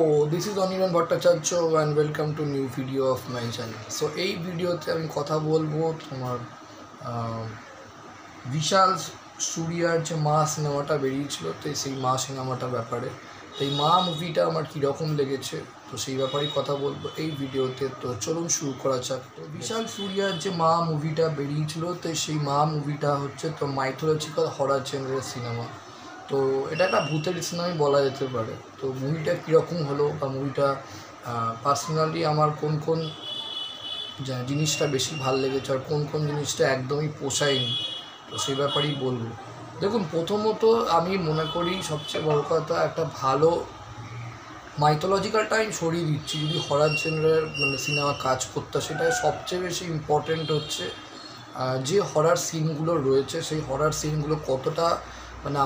Hello, this is Anirban Bhattacharya and welcome to new video of my channel. So এই ভিডিওতে আমি কথা বলবো তোমার বিশাল সুরিয়ার যে মা সিনেমাটা বেরিয়েছিল তো সেই মা সিনেমাটার ব্যাপারে। তো এই মা মুভিটা আমার কীরকম লেগেছে তো সেই ব্যাপারেই কথা বলবো এই ভিডিওতে। তো চলুন শুরু করা যাক। তো বিশাল সুরিয়ার যে মা মুভিটা বেরিয়েছিল তো সেই মা মুভিটা হচ্ছে তো মাইথোলজিক্যাল হরর জেনারের সিনেমা। তো এটা একটা ভূতের সিনেমাই বলা যেতে পারে। তো মুভিটা কীরকম হলো বা মুভিটা পার্সোনালি আমার কোন কোন জিনিসটা বেশি ভালো লেগেছে আর কোন কোন জিনিসটা একদমই পোষায়নি তো সেই ব্যাপারেই বলবো। দেখুন, প্রথমত আমি মনে করি সবচেয়ে বড় কথা একটা ভালো মাইথোলজিক্যালটা আমি সরিয়ে দিচ্ছি, যদি হরর জেনারের সিনেমা কাজ করতে সেটা সবচেয়ে বেশি ইম্পর্ট্যান্ট হচ্ছে যে হরর সিনগুলো রয়েছে সেই হরর সিনগুলো কতটা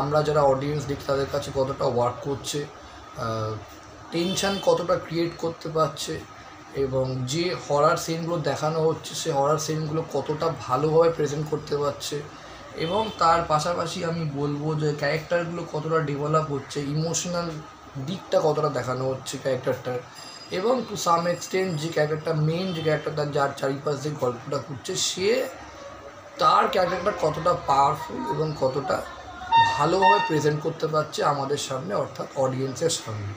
আমরা যারা অডিয়েন্স দেখি তাদের কাছে কতটা ওয়ার্ক করছে, টেনশান কতটা ক্রিয়েট করতে পারছে এবং যে হরর সিনগুলো দেখানো হচ্ছে সেই হরর সিনগুলো কতটা ভালোভাবে প্রেজেন্ট করতে পারছে এবং তার পাশাপাশি আমি বলবো যে ক্যারেক্টারগুলো কতটা ডেভেলপ হচ্ছে, ইমোশনাল দিকটা কতটা দেখানো হচ্ছে ক্যারেক্টারটার এবং টু সাম এক্সটেন্ট যে ক্যারেক্টারটা মেন যে ক্যারেক্টারটা যার চারিপাশ যে গল্পটা ঘুরছে সে তার ক্যারেক্টারটা কতটা পাওয়ারফুল এবং কতটা ভালোভাবে প্রেজেন্ট করতে পারছে আমাদের সামনে, অর্থাৎ অডিয়েন্সের সামনে।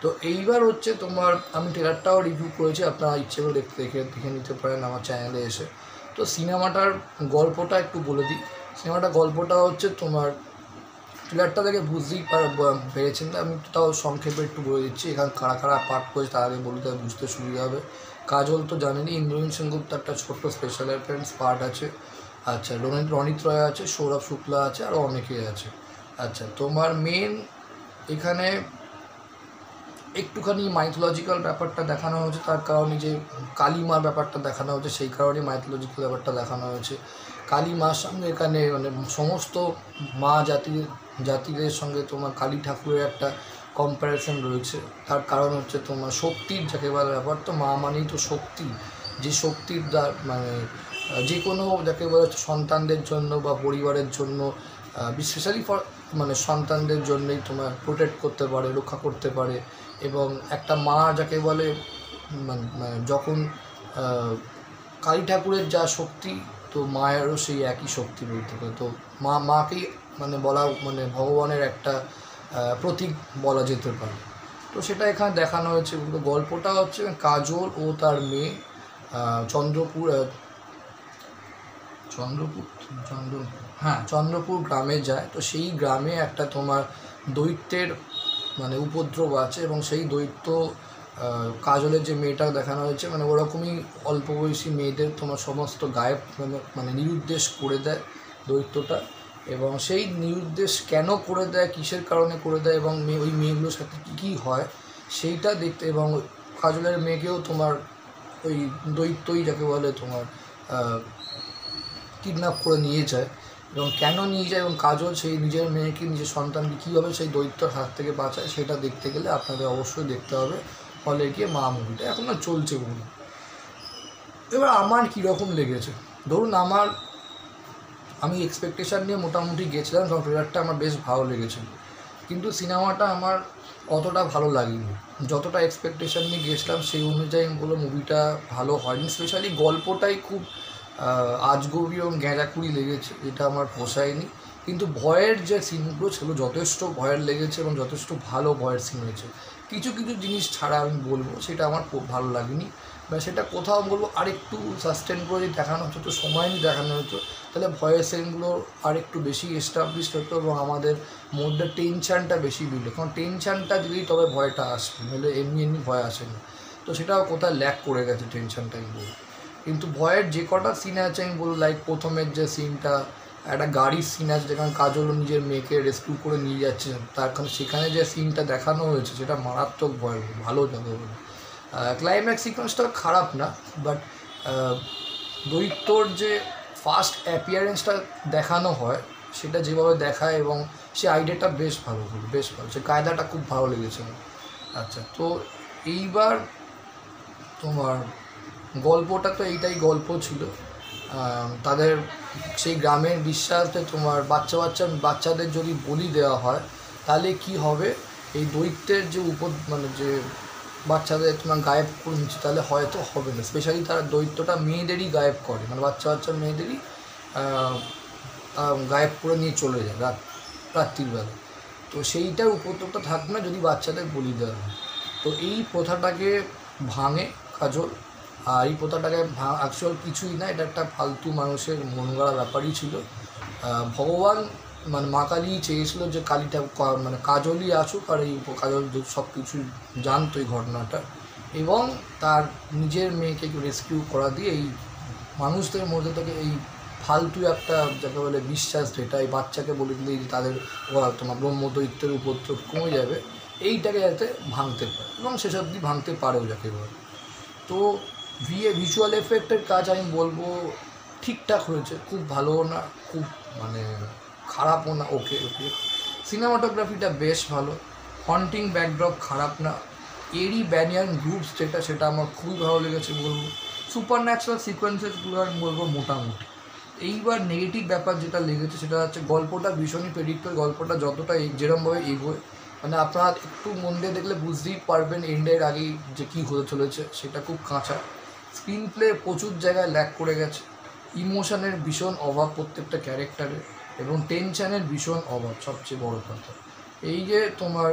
তো এইবার হচ্ছে তোমার আমি ট্রেলারটাও রিভিউ করেছি, আপনারা ইচ্ছে করে দেখে নিতে পারেন আমার চ্যানেলে এসে। তো সিনেমাটার গল্পটা একটু বলে দিই। গল্পটা হচ্ছে তোমার ট্রেলারটা দেখে বুঝতেই পেরেছেন, আমি তাও সংক্ষেপে একটু বলে দিচ্ছি। এখানে কারা কারা পার্ট করেছে তার আগে বলে তাদের বুঝতে সুবিধা হবে। কাজল তো জানেনই, ইন্দ্রনীল সেনগুপ্ত একটা ছোট্ট স্পেশাল অ্যাপিয়ারেন্স পার্ট আছে। আচ্ছা, রণিত রয় আছে, সৌরভ শুক্লা আছে, আরও অনেকেই আছে। আচ্ছা, তোমার মেন এখানে একটুখানি মাইথোলজিক্যাল ব্যাপারটা দেখানো হয়েছে, তার কারণে যে কালীমার ব্যাপারটা দেখানো হয়েছে সেই কারণে মাইথোলজিক্যাল ব্যাপারটা দেখানো হয়েছে। কালী মার সঙ্গে এখানে সমস্ত মা জাতিদের সঙ্গে তোমার কালী ঠাকুরের একটা কম্প্যারিজন রয়েছে। তার কারণ হচ্ছে তোমার শক্তির যাকে বলে ব্যাপার, তো মা মানেই তো শক্তি, যে শক্তির যে কোনো যাকে বলে সন্তানদের জন্য বা পরিবারের জন্য স্পেশালি ফর সন্তানদের জন্যই তোমার প্রোটেক্ট করতে পারে, রক্ষা করতে পারে। এবং একটা মা যাকে বলে যখন কালী ঠাকুরের যা শক্তি তো মায়েরও সেই একই শক্তি বলতে পারে। তো মাকেই বলা ভগবানের একটা প্রতীক বলা যেতে পারে। তো সেটা এখানে দেখানো হয়েছে। গল্পটা হচ্ছে কাজল ও তার মেয়ে চন্দ্রপুর গ্রামে যায়। তো সেই গ্রামে একটা তোমার দৈত্যের উপদ্রব আছে এবং সেই দৈত্য কাজলের যে মেয়েটা দেখানো হয়েছে ওরকমই অল্প বয়সী মেয়েদের তোমার সমস্ত গায়েব নিরুদ্দেশ করে দেয় দৈত্যটা। এবং সেই নিরুদ্দেশ কেন করে দেয়, কিসের কারণে করে দেয় এবং ওই মেয়েগুলোর সাথে কী হয় সেইটা দেখতে, এবং কাজলের মেয়েকেও তোমার ওই দৈত্যই যাকে বলে তোমার কিডন্যাপ করে নিয়ে যায় এবং কেন নিয়ে যায় এবং কাজল সেই নিজের মেয়েকে নিজের সন্তানকে কীভাবে সেই দৈত্যর হাত থেকে বাঁচায় সেটা দেখতে গেলে আপনাদের অবশ্যই দেখতে হবে হলে গিয়ে মা মুভিটা। এখন না চলছে বলুন। এবার আমার কীরকম লেগেছে, ধরুন আমি এক্সপেকটেশান নিয়ে মোটামুটি গেছিলাম, কারণ ট্রেলারটা আমার বেশ ভালো লেগেছিল, কিন্তু সিনেমাটা আমার অতটা ভালো লাগেনি। যতটা এক্সপেকটেশান নিয়ে গিয়েছিলাম সেই অনুযায়ী মুভিটা ভালো হয়নি। স্পেশালি গল্পটাই খুব আজগবি এবং গ্যাঁজাকুড়ি লেগেছে, এটা আমার পোষায়নি। কিন্তু ভয়ের যে সিনগুলো ছিল যথেষ্ট ভয়ের লেগেছে এবং যথেষ্ট ভালো ভয়ের সিন হয়েছে। কিছু কিছু জিনিস ছাড়া আমি বলবো সেটা আমার খুব ভালো লাগেনি, বা সেটা কোথাও বলবো আরেকটু সাস্টেন করে যদি দেখানো হতো, তো সময় নিয়ে দেখানো হতো, তাহলে ভয়ের সিনগুলো আরেকটু বেশি এস্টাবলিশ হতো এবং আমাদের মধ্যে টেনশানটা বেশি বিল। কারণ টেনশানটা দিলেই তবে ভয়টা আসবে, নাহলে এমনি ভয় আসে না। তো সেটাও কোথায় ল্যাক করে গেছে টেনশানটা আমি বলবো। কিন্তু ভয়ের যে কটা সিন আছে আমি বলবো, লাইক প্রথমের যে সিনটা একটা গাড়ির সিন আছে যেখানে কাজল নিজের মেয়েকে রেস্কিউ করে নিয়ে যাচ্ছে, সেখানে যে সিনটা দেখানো হয়েছে সেটা মারাত্মক ভয়ের, ভালো যাবে বলে। ক্লাইম্যাক্স সিকোয়েন্সটা খারাপ না, বাট দৈত্যর যে ফার্স্ট অ্যাপিয়ারেন্সটা দেখানো হয় সেটা যেভাবে দেখায় এবং সে আইডিয়াটা বেশ ভালো, সে কায়দাটা খুব ভালো লেগেছে। আচ্ছা, তো এইবার তোমার গল্পটা তো এইটাই গল্প ছিল। তাদের সেই গ্রামের বিশ্বাস যে তোমার বাচ্চাদের যদি বলি দেওয়া হয় তাহলে কি হবে, এই দৈত্যের যে মানে যে বাচ্চাদের তোমার গায়েব করে নিচ্ছে, তাহলে হয়তো হবে না। স্পেশালি তারা দৈত্যটা মেয়েদেরই গায়েব করে, মানে বাচ্চা মেয়েদেরই গায়েব করে নিয়ে চলে যায় রাত্রিবেলা। তো সেইটার উপদ্রবটা থাকবে না যদি বাচ্চাদের বলি দেওয়া হয়। তো এই প্রথাটাকে ভাঙে কাজল। আর এই প্রথাটাকে অ্যাকচুয়াল কিছুই না, এটা একটা ফালতু মানুষের মন গড়া ব্যাপারই ছিল। ভগবান মানে মা কালী চেয়েছিল যে কালীটা মানে কাজলই আসুক, আর এই কাজল সব কিছু জানতো এই ঘটনাটা, এবং তার নিজের মেয়েকে রেস্কিউ করা দিয়ে এই মানুষদের মধ্যে থেকে এই ফালতু একটা যাকে বলে বিশ্বাস, যেটা এই বাচ্চাকে বলে দিলেই যে তাদের তোমার ব্রহ্মদৈত্যের উপদ্রব কমে যাবে, এইটাকে যাতে ভাঙতে পারে, এবং সেসব দিয়ে ভাঙতে পারেও যাকে বলে। তো ভিজুয়াল এফেক্টের কাজ আমি বলবো ঠিকঠাক হয়েছে, খুব ভালোও না, খুব মানে খারাপও না, ওকে। সিনেমাটোগ্রাফিটা বেশ ভালো, হন্টিং ব্যাকড্রপ খারাপ না, এরি ব্যানিয়ান গ্রুপস সেটা আমার খুবই ভালো লেগেছে বলবো। সুপার ন্যাচারাল সিকোয়েন্সেসগুলো আমি বলবো মোটামুটি। এইবার নেগেটিভ ব্যাপার যেটা লেগেছে সেটা হচ্ছে গল্পটা ভীষণই প্রেডিক্টেবল। গল্পটা যতটা যেরকমভাবে এগোয়, মানে আপনারা একটু মন দিয়ে দেখলে বুঝতেই পারবেন এন্ডের আগেই যে কী হতে চলেছে, সেটা খুব কাঁচা। স্ক্রিন প্লে প্রচুর জায়গায় ল্যাক করে গেছে, ইমোশনের ভীষণ অভাব প্রত্যেকটা ক্যারেক্টারে, এবং টেনশনের ভীষণ অভাব সবচেয়ে বড় কথা। এই যে তোমার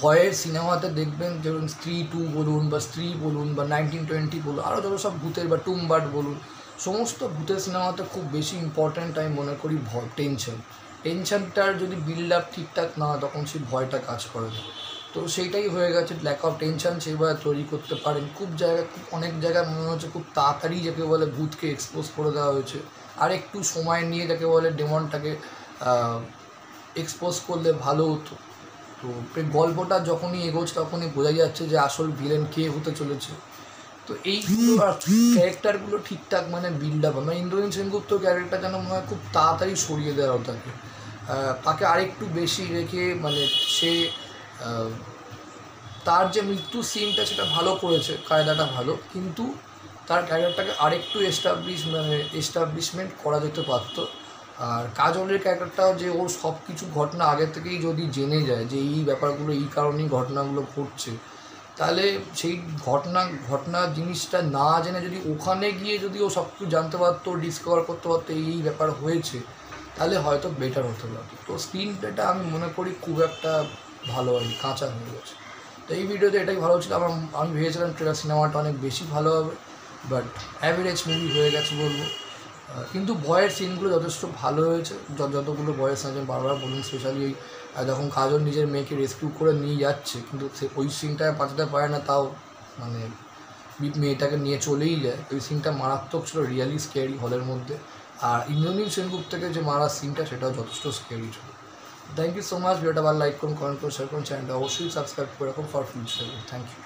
ভয়ের সিনেমাতে দেখবেন, যেমন স্ত্রী 2 বলুন বা স্ত্রী বলুন বা 1920 বলুন, আরও যত সব ভূতের বা টুম্বাট বলুন, সমস্ত ভূতের সিনেমাতে খুব বেশি ইম্পর্ট্যান্ট আমি মনে করি ভয়, টেনশনটার যদি বিল্ড আপ ঠিকঠাক না হয় তখন সেই ভয়টা কাজ করে না। তো সেইটাই হয়ে গেছে, ল্যাক অফ টেনশন সেইভাবে তৈরি করতে পারেন। খুব অনেক জায়গায় মনে হচ্ছে খুব তাড়াতাড়ি যাকে বলে ভূতকে এক্সপোজ করে দেওয়া হয়েছে, আর একটু সময় নিয়ে যাকে বলে ডেমনটাকে এক্সপোজ করলে ভালো হতো। তো গল্পটা যখনই এগোচ্ছে তখনই বোঝা যাচ্ছে যে আসল ভিলেন কে হতে চলেছে। তো এইগুলো আর ক্যারেক্টারগুলো ঠিকঠাক মানে বিল্ড আপ, মানে ইন্দ্রনীল সেনগুপ্ত ক্যারেক্টার যেন মনে হয় খুব তাড়াতাড়ি সরিয়ে দেওয়া তাকে, তাকে আরেকটু বেশি রেখে মানে সে তার যে মৃত্যু সিনটা সেটা ভালো করেছে, কায়দাটা ভালো, কিন্তু তার ক্যারেক্টারটাকে আরেকটু এস্টাবলিশমেন্ট করা যেতে পারতো। আর কাজলের ক্যারেক্টারটাও যে ওর সব কিছু ঘটনা আগে থেকেই যদি জেনে যায় যে এই ব্যাপারগুলো এই কারণেই ঘটনাগুলো ঘটছে, তাহলে সেই ঘটনা জিনিসটা না জেনে যদি ওখানে গিয়ে যদি ও সব কিছু জানতে পারতো, ডিসকভার করতে পারতো এই ব্যাপার হয়েছে, তাহলে হয়তো বেটার হতে পারতো। তো স্ক্রিন প্লেটা আমি মনে করি খুব একটা ভালো হয়নি, কাঁচা হয়ে গেছে। তো এই ভিডিওতে এটাই ভালো ছিল। আমি ভেবেছিলাম ট্রেলার সিনেমাটা অনেক বেশি ভালো হবে, বাট অ্যাভারেজ মুভি হয়ে গেছে বলবো। কিন্তু ভয়ের সিনগুলো যথেষ্ট ভালো হয়েছে, যতগুলো ভয়ের সিন বারবার বলুন, স্পেশালি ওই যখন কাজল নিজের মেয়েকে রেস্কিউ করে নিয়ে যাচ্ছে, কিন্তু সে ওই সিনটায় বাঁচাতে পারে না, তাও মানে মেয়েটাকে নিয়ে চলেই যায়। ওই সিনটা মারাত্মক ছিল, রিয়ালি স্কেয়ারি হলের মধ্যে। আর ইন্দ্রনীল সেনগুপ্তকে যে মারার সিনটা সেটাও যথেষ্ট স্কেয়ারি ছিল। Thank you so much. ভিডিওটা ভালো লাইক করুন, কমেন্ট করুন, শেয়ার করুন, চ্যানেলটা অবশ্যই সাবস্ক্রাইব করে রাখুন ফর ফিউচার। Thank you.